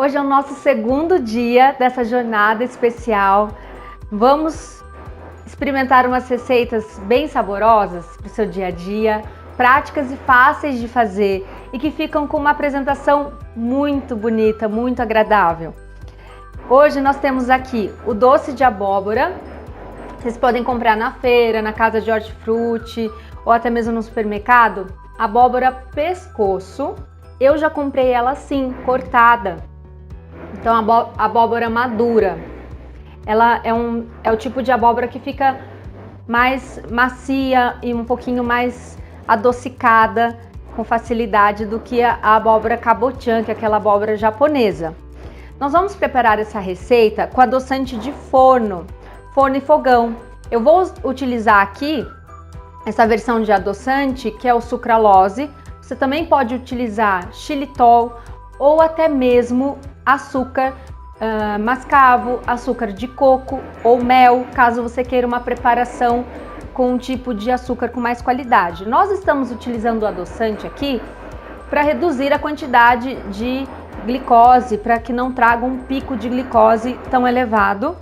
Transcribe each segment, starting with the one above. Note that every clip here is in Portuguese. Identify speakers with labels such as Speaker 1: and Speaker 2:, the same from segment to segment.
Speaker 1: Hoje é o nosso segundo dia dessa jornada especial. Vamos experimentar umas receitas bem saborosas para o seu dia a dia, práticas e fáceis de fazer e que ficam com uma apresentação muito bonita, muito agradável. Hoje nós temos aqui o doce de abóbora. Vocês podem comprar na feira, na casa de hortifruti ou até mesmo no supermercado. Abóbora pescoço. Eu já comprei ela assim, cortada. Então, abóbora madura. Ela é o tipo de abóbora que fica mais macia e um pouquinho mais adocicada com facilidade do que a abóbora cabotiã, que é aquela abóbora japonesa. Nós vamos preparar essa receita com adoçante de forno e fogão. Eu vou utilizar aqui essa versão de adoçante, que é o sucralose. Você também pode utilizar xilitol ou até mesmo açúcar mascavo, açúcar de coco ou mel, caso você queira uma preparação com um tipo de açúcar com mais qualidade. Nós estamos utilizando o adoçante aqui para reduzir a quantidade de glicose, para que não traga um pico de glicose tão elevado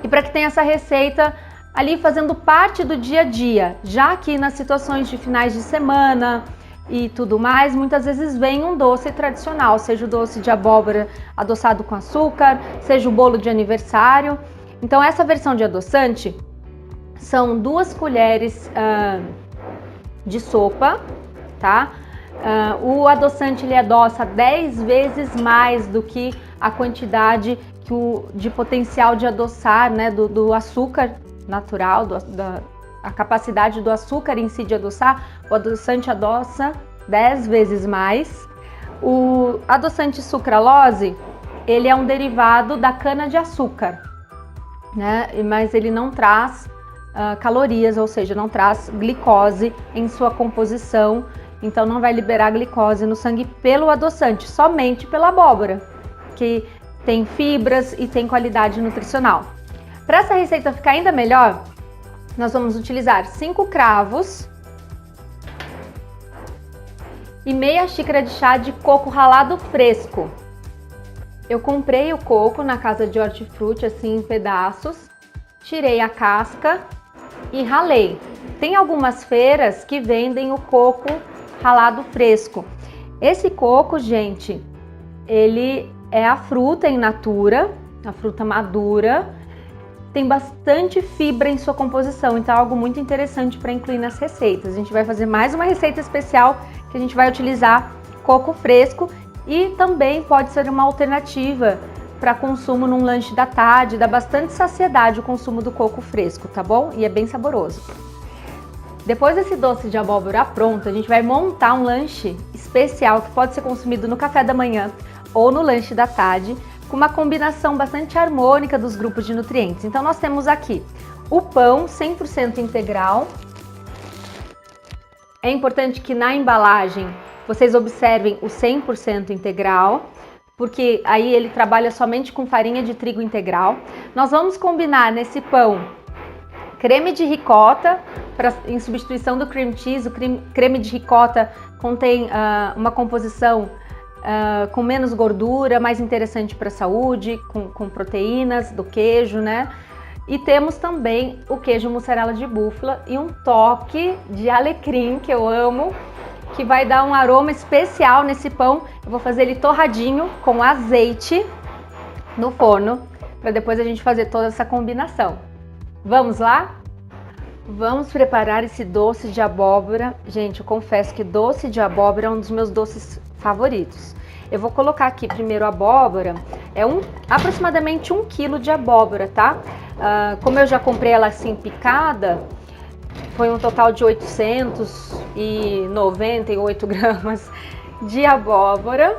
Speaker 1: e para que tenha essa receita ali fazendo parte do dia a dia, já que nas situações de finais de semana e tudo mais, muitas vezes vem um doce tradicional, seja o doce de abóbora adoçado com açúcar, seja o bolo de aniversário. Então essa versão de adoçante são 2 colheres de sopa, tá? O adoçante ele adoça 10 vezes mais do que a quantidade de potencial de adoçar, né, do açúcar natural, a capacidade do açúcar em si de adoçar. O adoçante adoça 10 vezes mais. O adoçante sucralose, ele é um derivado da cana-de-açúcar, né? Mas ele não traz calorias, ou seja, não traz glicose em sua composição, então não vai liberar glicose no sangue pelo adoçante, somente pela abóbora, que tem fibras e tem qualidade nutricional. Para essa receita ficar ainda melhor, nós vamos utilizar 5 cravos e meia xícara de chá de coco ralado fresco. Eu comprei o coco na casa de hortifruti assim em pedaços, tirei a casca e ralei. Tem algumas feiras que vendem o coco ralado fresco. Esse coco, gente, ele é a fruta in natura, a fruta madura. Tem bastante fibra em sua composição, então é algo muito interessante para incluir nas receitas. A gente vai fazer mais uma receita especial que a gente vai utilizar coco fresco e também pode ser uma alternativa para consumo num lanche da tarde. Dá bastante saciedade o consumo do coco fresco, tá bom? E é bem saboroso. Depois desse doce de abóbora pronto, a gente vai montar um lanche especial que pode ser consumido no café da manhã ou no lanche da tarde, com uma combinação bastante harmônica dos grupos de nutrientes. Então nós temos aqui o pão 100% integral. É importante que na embalagem vocês observem o 100% integral, porque aí ele trabalha somente com farinha de trigo integral. Nós vamos combinar nesse pão creme de ricota, em substituição do cream cheese. O creme de ricota contém uma composição com menos gordura, mais interessante para a saúde, com proteínas do queijo, né? E temos também o queijo mussarela de búfala e um toque de alecrim, que eu amo, que vai dar um aroma especial nesse pão. Eu vou fazer ele torradinho com azeite no forno, para depois a gente fazer toda essa combinação. Vamos lá? Vamos preparar esse doce de abóbora. Gente, eu confesso que doce de abóbora é um dos meus doces favoritos. Eu vou colocar aqui primeiro a abóbora, aproximadamente 1 kg de abóbora, tá? Como eu já comprei ela assim picada, foi um total de 898 gramas de abóbora.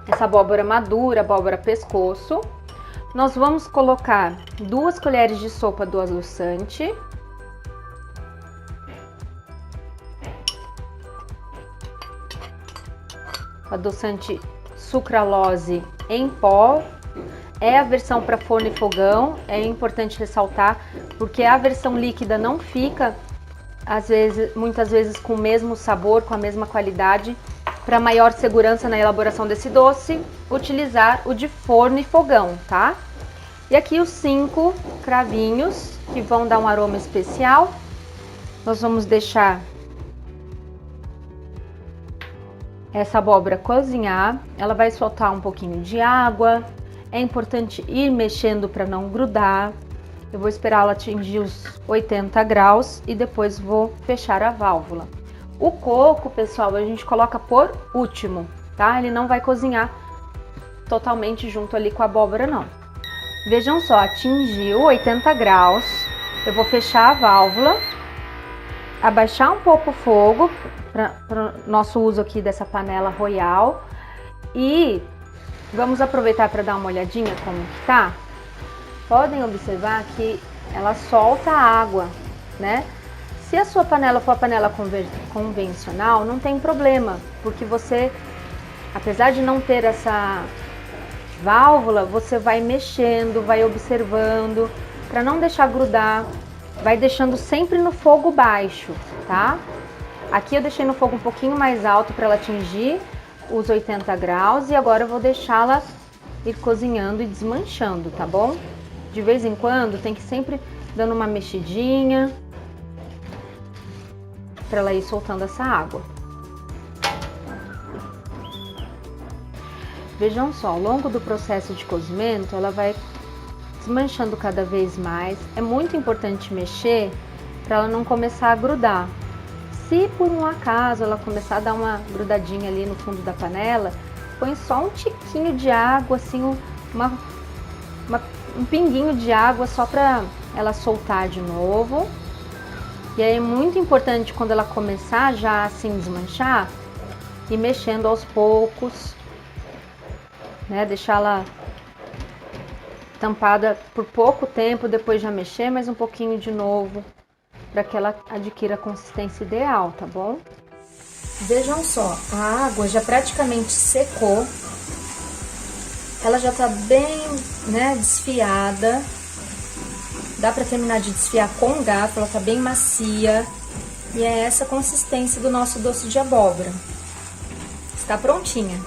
Speaker 1: Essa abóbora madura, abóbora pescoço. Nós vamos colocar 2 colheres de sopa do adoçante. Adoçante sucralose em pó. É a versão para forno e fogão, é importante ressaltar, porque a versão líquida não fica, muitas vezes com o mesmo sabor, com a mesma qualidade para maior segurança na elaboração desse doce, utilizar o de forno e fogão, tá? E aqui os 5 cravinhos que vão dar um aroma especial. Nós vamos deixar essa abóbora cozinhar, ela vai soltar um pouquinho de água. É importante ir mexendo para não grudar. Eu vou esperar ela atingir os 80 graus e depois vou fechar a válvula. O coco, pessoal, a gente coloca por último, tá? Ele não vai cozinhar totalmente junto ali com a abóbora, não. Vejam só, atingiu 80 graus. Eu vou fechar a válvula, abaixar um pouco o fogo para o nosso uso aqui dessa panela royal e vamos aproveitar para dar uma olhadinha como que tá. Podem observar que ela solta água, né? Se a sua panela for a panela convencional, não tem problema, porque você, apesar de não ter essa válvula, você vai mexendo, vai observando, para não deixar grudar, vai deixando sempre no fogo baixo, tá? Aqui eu deixei no fogo um pouquinho mais alto para ela atingir os 80 graus e agora eu vou deixá-la ir cozinhando e desmanchando, tá bom? De vez em quando tem que sempre dando uma mexidinha para ela ir soltando essa água. Vejam só, ao longo do processo de cozimento, ela vai desmanchando cada vez mais. É muito importante mexer para ela não começar a grudar. Se por um acaso ela começar a dar uma grudadinha ali no fundo da panela, põe só um tiquinho de água, assim, um pinguinho de água só para ela soltar de novo. E aí é muito importante quando ela começar já assim desmanchar, ir mexendo aos poucos, né? Deixá-la tampada por pouco tempo, depois já mexer mais um pouquinho de novo, para que ela adquira a consistência ideal, tá bom? Vejam só, a água já praticamente secou, ela já tá bem, né, desfiada. Dá para terminar de desfiar com o garfo, ela tá bem macia. E é essa a consistência do nosso doce de abóbora. Está prontinha.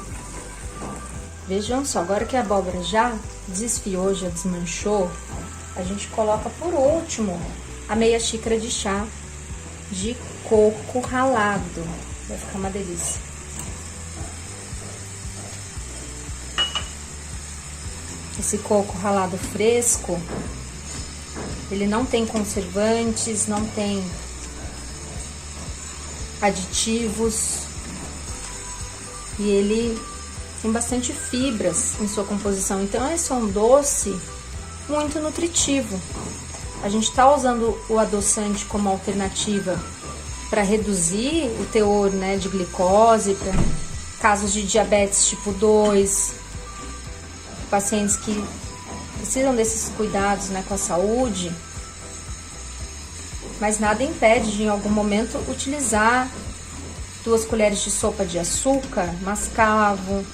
Speaker 1: Vejam só, agora que a abóbora já desfiou, já desmanchou, a gente coloca por último a meia xícara de chá de coco ralado. Vai ficar uma delícia. Esse coco ralado fresco, ele não tem conservantes, não tem aditivos e ele tem bastante fibras em sua composição. Então, esse é um doce muito nutritivo. A gente está usando o adoçante como alternativa para reduzir o teor, né, de glicose, para casos de diabetes tipo 2, pacientes que precisam desses cuidados, né, com a saúde, mas nada impede de, em algum momento, utilizar 2 colheres de sopa de açúcar, mascavo,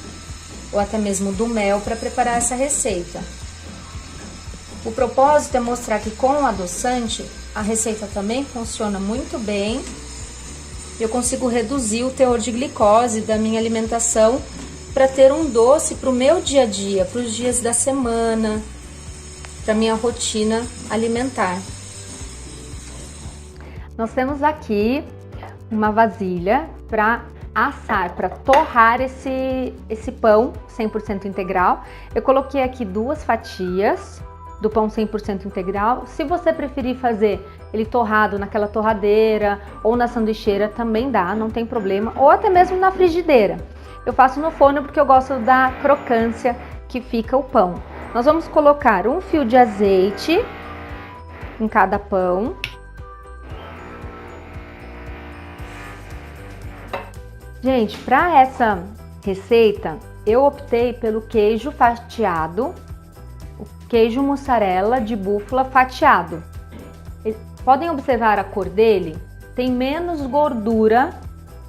Speaker 1: ou até mesmo do mel para preparar essa receita. O propósito é mostrar que com o adoçante, a receita também funciona muito bem. Eu consigo reduzir o teor de glicose da minha alimentação para ter um doce para o meu dia a dia, para os dias da semana, para minha rotina alimentar. Nós temos aqui uma vasilha para assar, para torrar esse pão 100% integral. Eu coloquei aqui 2 fatias do pão 100% integral. Se você preferir fazer ele torrado naquela torradeira ou na sanduicheira, também dá, não tem problema, ou até mesmo na frigideira. Eu faço no forno porque eu gosto da crocância que fica o pão. Nós vamos colocar um fio de azeite em cada pão. Gente, para essa receita, eu optei pelo queijo fatiado, o queijo mussarela de búfala fatiado. Podem observar a cor dele? Tem menos gordura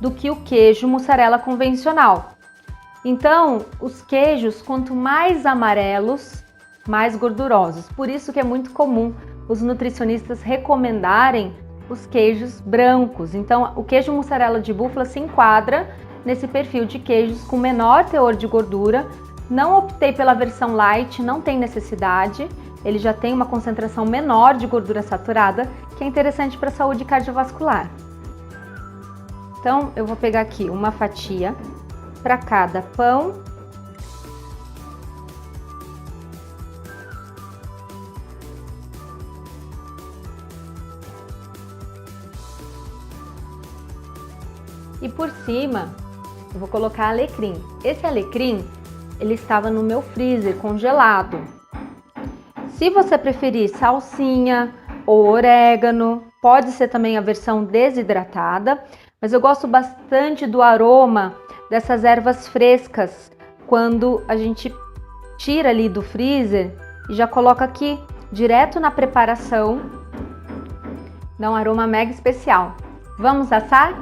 Speaker 1: do que o queijo mussarela convencional. Então, os queijos, quanto mais amarelos, mais gordurosos. Por isso que é muito comum os nutricionistas recomendarem os queijos brancos. Então, o queijo mussarela de búfala se enquadra nesse perfil de queijos com menor teor de gordura. Não optei pela versão light, não tem necessidade. Ele já tem uma concentração menor de gordura saturada, que é interessante para a saúde cardiovascular. Então, eu vou pegar aqui uma fatia para cada pão. E por cima, eu vou colocar alecrim. Esse alecrim, ele estava no meu freezer congelado. Se você preferir salsinha ou orégano, pode ser também a versão desidratada, mas eu gosto bastante do aroma dessas ervas frescas quando a gente tira ali do freezer e já coloca aqui direto na preparação. Dá um aroma mega especial. Vamos assar?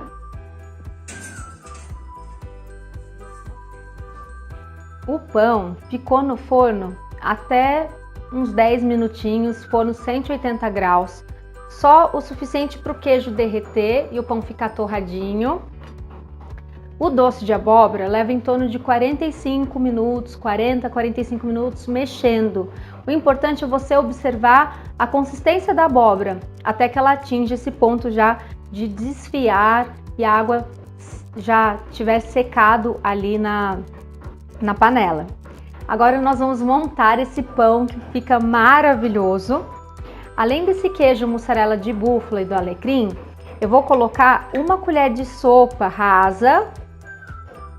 Speaker 1: O pão ficou no forno até uns 10 minutinhos, forno 180 graus, só o suficiente para o queijo derreter e o pão ficar torradinho. O doce de abóbora leva em torno de 45 minutos, 45 minutos mexendo. O importante é você observar a consistência da abóbora, até que ela atinja esse ponto já de desfiar e a água já tiver secado ali na panela. Agora nós vamos montar esse pão que fica maravilhoso. Além desse queijo mussarela de búfala e do alecrim, eu vou colocar uma colher de sopa rasa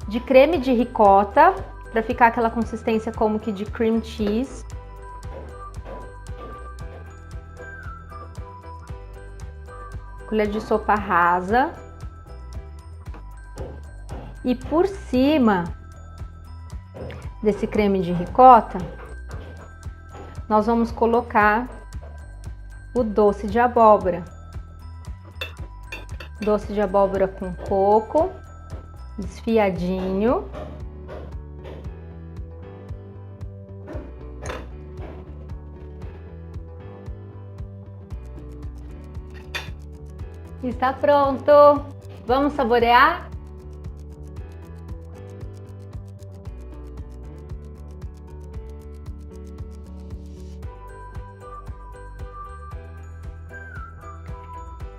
Speaker 1: de creme de ricota, para ficar aquela consistência como que de cream cheese. Colher de sopa rasa. E por cima desse creme de ricota, nós vamos colocar o doce de abóbora. Doce de abóbora com coco, desfiadinho. Está pronto! Vamos saborear?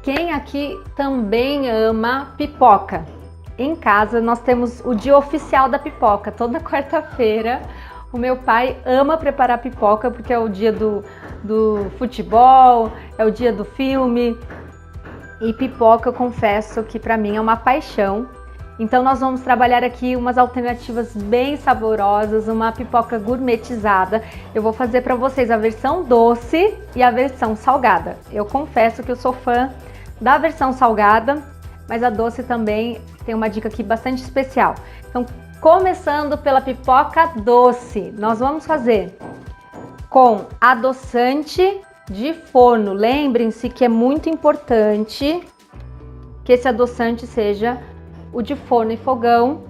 Speaker 1: Quem aqui também ama pipoca? Em casa nós temos o dia oficial da pipoca. Toda quarta-feira o meu pai ama preparar pipoca porque é o dia do futebol, é o dia do filme. E pipoca, eu confesso que para mim é uma paixão. Então nós vamos trabalhar aqui umas alternativas bem saborosas, uma pipoca gourmetizada. Eu vou fazer para vocês a versão doce e a versão salgada. Eu confesso que eu sou fã da versão salgada, mas a doce também tem uma dica aqui bastante especial. Então, começando pela pipoca doce, nós vamos fazer com adoçante de forno. Lembrem-se que é muito importante que esse adoçante seja o de forno e fogão.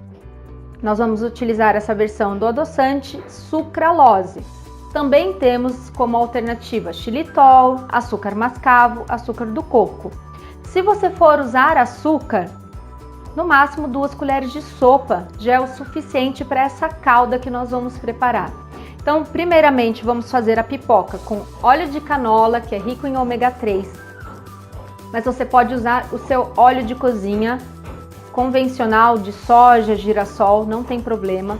Speaker 1: Nós vamos utilizar essa versão do adoçante sucralose. Também temos como alternativa xilitol, açúcar mascavo, açúcar do coco. Se você for usar açúcar, no máximo 2 colheres de sopa já é o suficiente para essa calda que nós vamos preparar. Então, primeiramente, vamos fazer a pipoca com óleo de canola, que é rico em ômega 3. Mas você pode usar o seu óleo de cozinha convencional, de soja, girassol, não tem problema.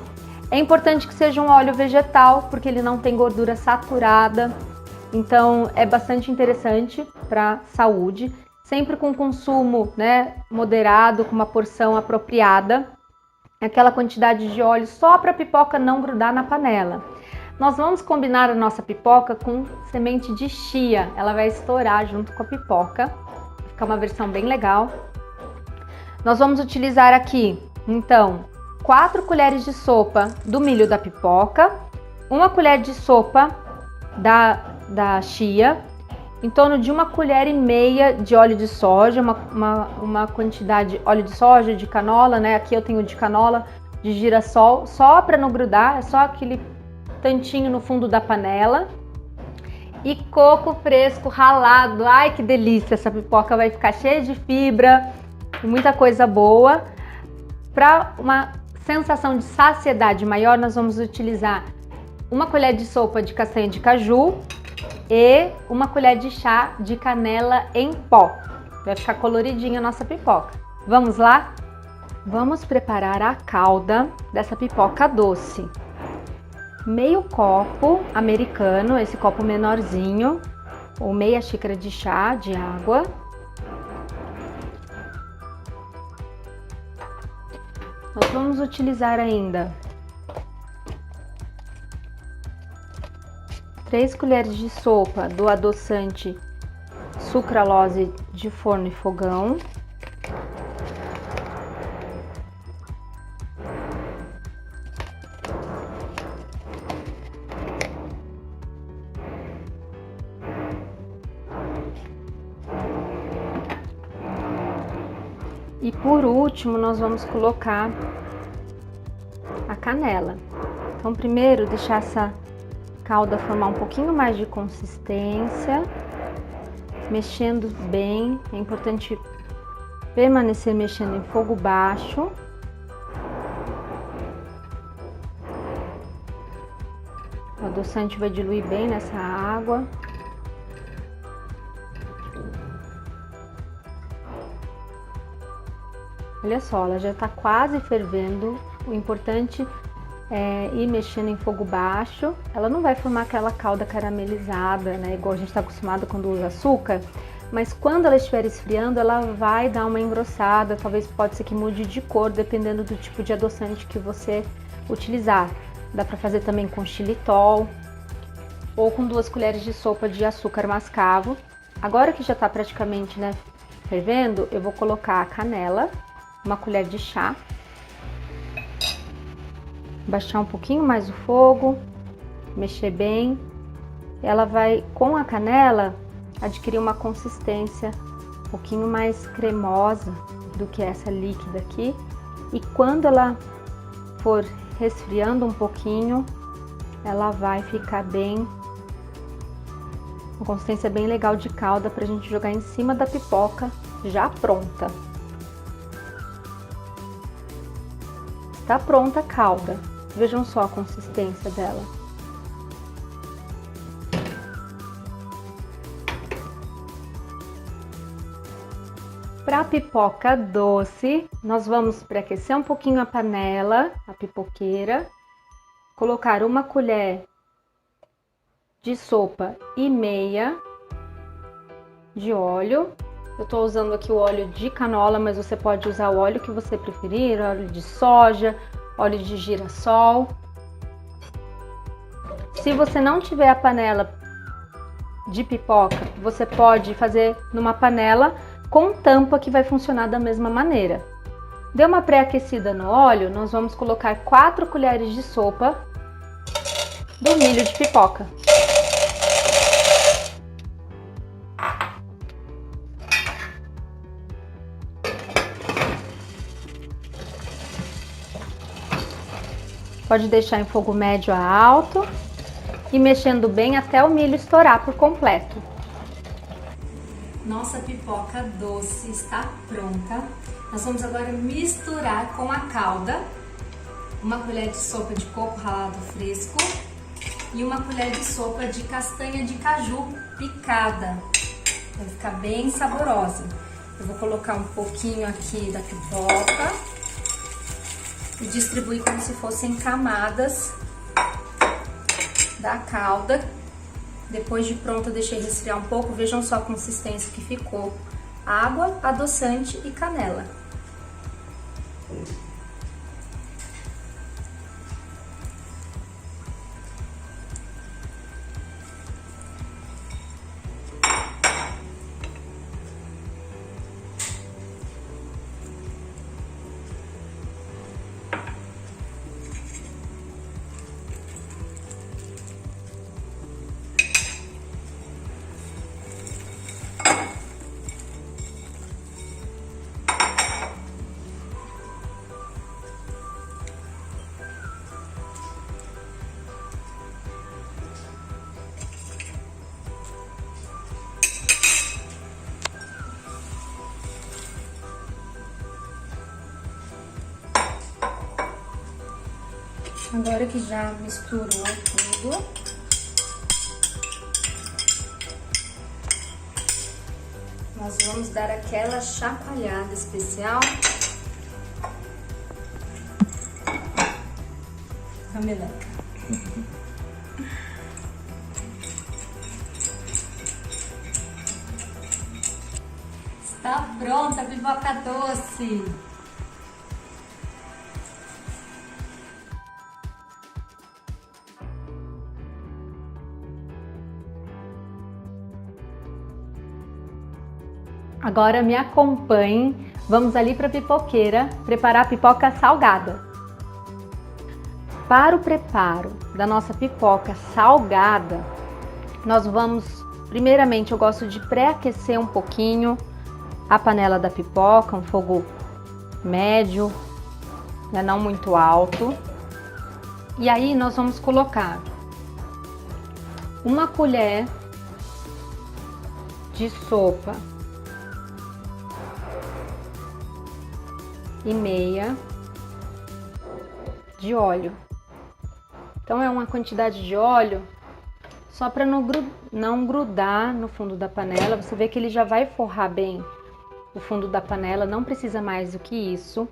Speaker 1: É importante que seja um óleo vegetal, porque ele não tem gordura saturada. Então, é bastante interessante para a saúde. Sempre com consumo, moderado, com uma porção apropriada. Aquela quantidade de óleo só para a pipoca não grudar na panela. Nós vamos combinar a nossa pipoca com semente de chia. Ela vai estourar junto com a pipoca. Fica uma versão bem legal. Nós vamos utilizar aqui, então, 4 colheres de sopa do milho da pipoca, 1 colher de sopa da chia, em torno de 1,5 colher de óleo de soja, uma quantidade de óleo de soja, de canola, Aqui eu tenho de canola, de girassol, só para não grudar, é só aquele tantinho no fundo da panela. e coco fresco ralado. Ai, que delícia! Essa pipoca vai ficar cheia de fibra e muita coisa boa. Para uma sensação de saciedade maior, nós vamos utilizar uma colher de sopa de castanha de caju e uma colher de chá de canela em pó. Vai ficar coloridinha a nossa pipoca. Vamos lá? Vamos preparar a calda dessa pipoca doce. Meio copo americano, esse copo menorzinho, ou meia xícara de chá de água. Nós vamos utilizar ainda 3 colheres de sopa do adoçante sucralose de forno e fogão. E por último, nós vamos colocar a canela. Então, primeiro, deixar essa calda formar um pouquinho mais de consistência, mexendo bem. É importante permanecer mexendo em fogo baixo. O adoçante vai diluir bem nessa água. Olha só, ela já está quase fervendo. O importante é ir mexendo em fogo baixo. Ela não vai formar aquela calda caramelizada, né? Igual a gente está acostumado quando usa açúcar. Mas quando ela estiver esfriando, ela vai dar uma engrossada. Talvez pode ser que mude de cor, dependendo do tipo de adoçante que você utilizar. Dá para fazer também com xilitol ou com 2 colheres de sopa de açúcar mascavo. Agora que já está praticamente, né, fervendo, eu vou colocar a canela. Uma colher de chá, baixar um pouquinho mais o fogo, mexer bem. Ela vai, com a canela, adquirir uma consistência um pouquinho mais cremosa do que essa líquida aqui. E quando ela for resfriando um pouquinho, ela vai ficar bem, uma consistência bem legal de calda para a gente jogar em cima da pipoca já pronta. Tá pronta a calda. Vejam só a consistência dela. Para a pipoca doce, nós vamos preaquecer um pouquinho a panela, a pipoqueira, colocar 1 colher de sopa e meia de óleo. Eu tô usando aqui o óleo de canola, mas você pode usar o óleo que você preferir, óleo de soja, óleo de girassol. Se você não tiver a panela de pipoca, você pode fazer numa panela com tampa que vai funcionar da mesma maneira. Deu uma pré-aquecida no óleo, nós vamos colocar 4 colheres de sopa do milho de pipoca. Pode deixar em fogo médio a alto e mexendo bem até o milho estourar por completo. Nossa pipoca doce está pronta. Nós vamos agora misturar com a calda 1 colher de sopa de coco ralado fresco e 1 colher de sopa de castanha de caju picada. Vai ficar bem saborosa. Eu vou colocar um pouquinho aqui da pipoca e distribuir como se fossem camadas da calda. Depois de pronto, eu deixei resfriar um pouco. Vejam só a consistência que ficou: água, adoçante e canela.
Speaker 2: Agora que já misturou tudo, nós vamos dar aquela chacoalhada especial. A meleca. Está pronta a pipoca doce.
Speaker 1: Agora me acompanhe, vamos ali para a pipoqueira preparar a pipoca salgada. Para o preparo da nossa pipoca salgada, nós vamos, primeiramente eu gosto de pré-aquecer um pouquinho a panela da pipoca, um fogo médio, né, não muito alto. E aí nós vamos colocar uma colher de sopa e meia de óleo. Então é uma quantidade de óleo só para não grudar no fundo da panela. Você vê que ele já vai forrar bem o fundo da panela, não precisa mais do que isso.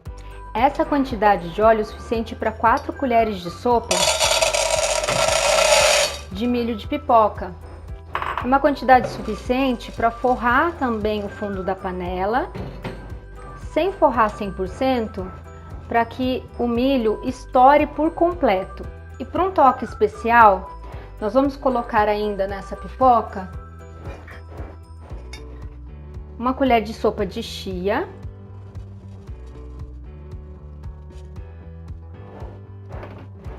Speaker 1: Essa quantidade de óleo é suficiente para 4 colheres de sopa de milho de pipoca. Uma quantidade suficiente para forrar também o fundo da panela, sem forrar 100%, para que o milho estoure por completo. E para um toque especial, nós vamos colocar ainda nessa pipoca uma colher de sopa de chia,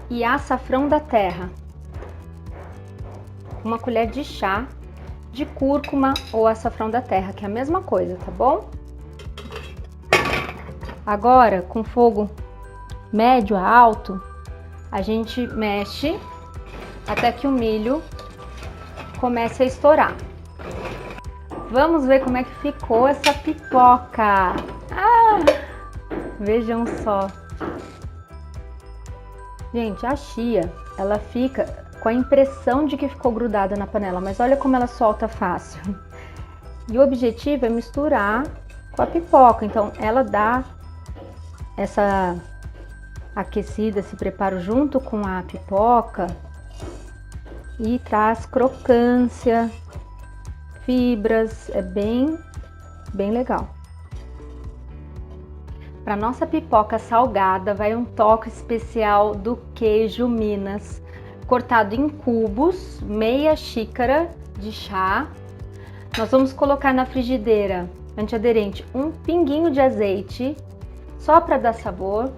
Speaker 1: e açafrão da terra, uma colher de chá de cúrcuma ou açafrão da terra, que é a mesma coisa, tá bom? Agora, com fogo médio a alto, a gente mexe até que o milho comece a estourar. Vamos ver como é que ficou essa pipoca. Vejam só. Gente, a chia, ela fica com a impressão de que ficou grudada na panela, mas olha como ela solta fácil. E o objetivo é misturar com a pipoca, então ela dá essa aquecida, esse preparo junto com a pipoca e traz crocância, fibras, é bem legal. Para nossa pipoca salgada vai um toque especial do queijo Minas, cortado em cubos, meia xícara de chá. Nós vamos colocar na frigideira antiaderente um pinguinho de azeite, só para dar sabor.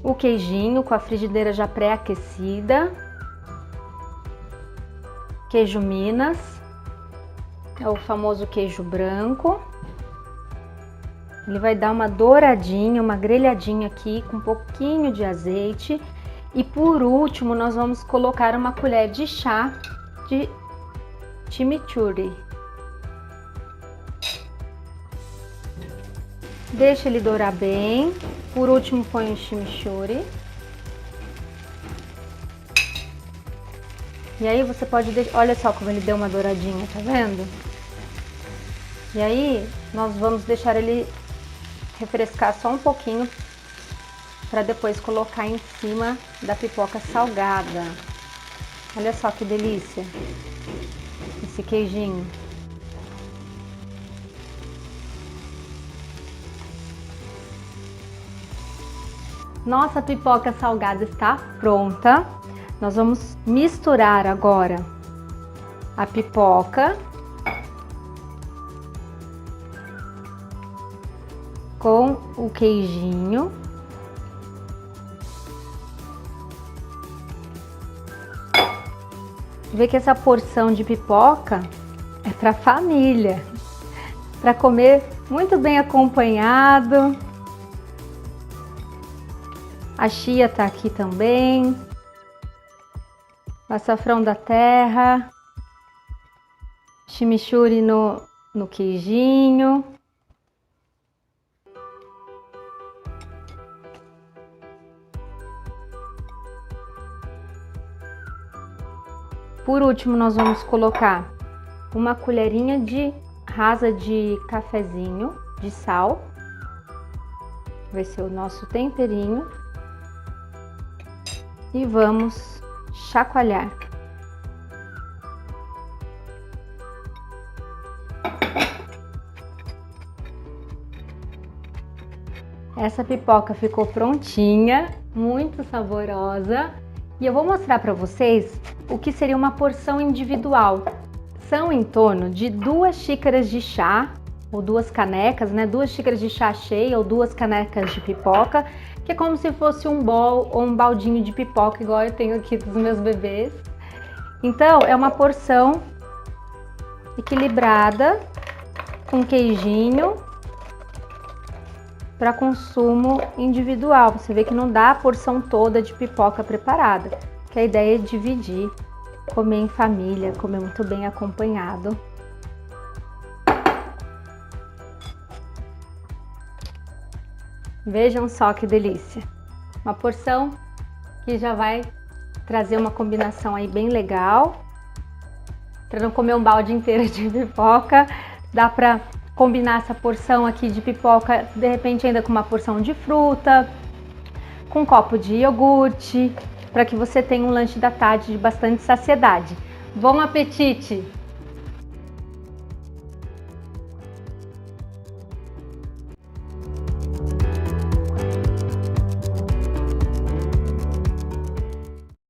Speaker 1: O queijinho com a frigideira já pré-aquecida. Queijo Minas, é o famoso queijo branco. Ele vai dar uma douradinha, uma grelhadinha aqui com um pouquinho de azeite. E por último, nós vamos colocar uma colher de chá de chimichurri. Deixa ele dourar bem. Por último, põe o chimichurri. E aí você pode deixar, olha só como ele deu uma douradinha, tá vendo? E aí nós vamos deixar ele refrescar só um pouquinho para depois colocar em cima da pipoca salgada. Olha só que delícia esse queijinho. Nossa pipoca salgada está pronta. Nós vamos misturar agora a pipoca com o queijinho. Vê que essa porção de pipoca é para família, para comer muito bem acompanhado. A chia tá aqui também. Açafrão da terra, chimichurri no queijinho. Por último, nós vamos colocar uma colherinha rasa de cafezinho de sal. Vai ser o nosso temperinho. E vamos chacoalhar. Essa pipoca ficou prontinha, muito saborosa. E eu vou mostrar para vocês o que seria uma porção individual. São em torno de 2 xícaras de chá, ou 2 canecas, né? 2 xícaras de chá cheia ou 2 canecas de pipoca, que é como se fosse um bowl ou um baldinho de pipoca, igual eu tenho aqui dos meus bebês. Então, é uma porção equilibrada, com queijinho, para consumo individual. Você vê que não dá a porção toda de pipoca preparada, que a ideia é dividir, comer em família, comer muito bem acompanhado. Vejam só que delícia! Uma porção que já vai trazer uma combinação aí bem legal. Para não comer um balde inteiro de pipoca, dá para combinar essa porção aqui de pipoca, de repente ainda com uma porção de fruta, com um copo de iogurte, para que você tenha um lanche da tarde de bastante saciedade. Bom apetite!